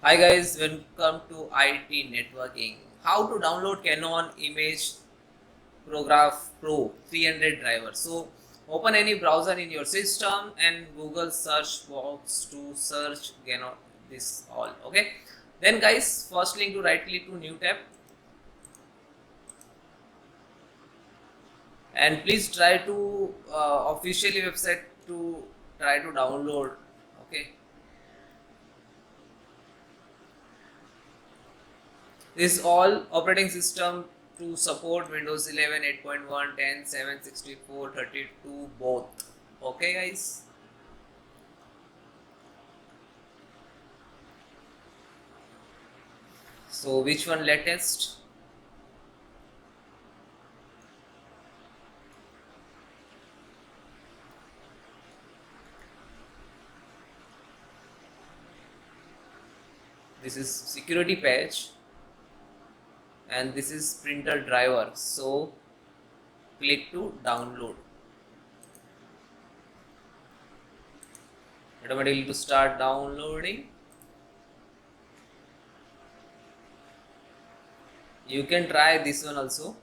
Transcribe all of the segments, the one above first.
Hi guys, welcome to IT networking. How to download Canon imagePROGRAF Pro 300 driver. So open any browser in your system and Google search box to search Canon this all. Okay. Then guys, first link to right click to new tab and please try to officially website to try to download. Okay. This all operating system to support Windows 11, 8.1, 10, 7, 64, 32 both. Okay guys. So which one latest? This is security patch and this is printer driver. So click to download. Automatically to start downloading. You can try this one also.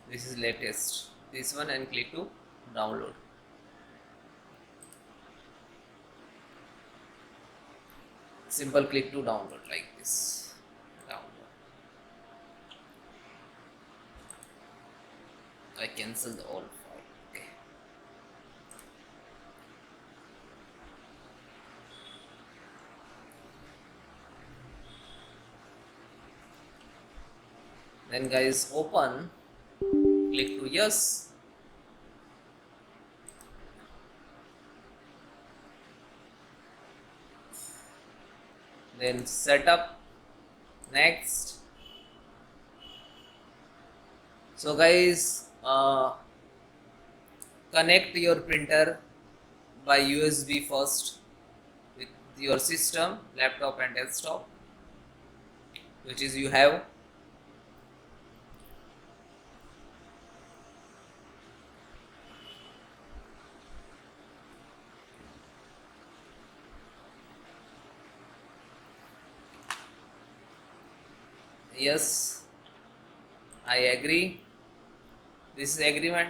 This is latest. This one and click to download. Simple click to download like this. Download. I cancel the all file. Okay. Then guys open, click to yes. Then setup, next. So guys connect your printer by USB first with your system, laptop and desktop, which is you have. Yes, I agree. This is agreement.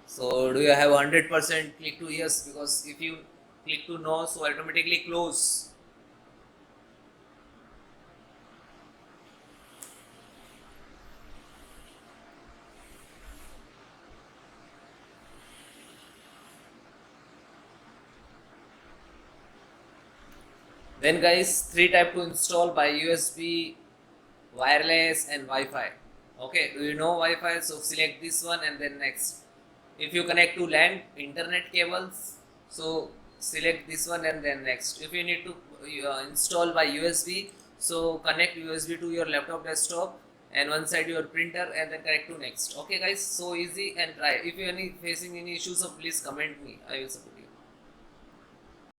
So do you have 100% click to yes? Because if you click to no, so automatically close. Then guys, 3 type to install by USB, wireless and Wi-Fi. Okay, do you know Wi-Fi? So select this one and then next. If you connect to LAN internet cables, so select this one and then next. If you need to install by USB, so connect USB to your laptop, desktop and one side your printer and then connect to next. Okay guys, so easy and try. If you are facing any issues, so please comment me, I will support you.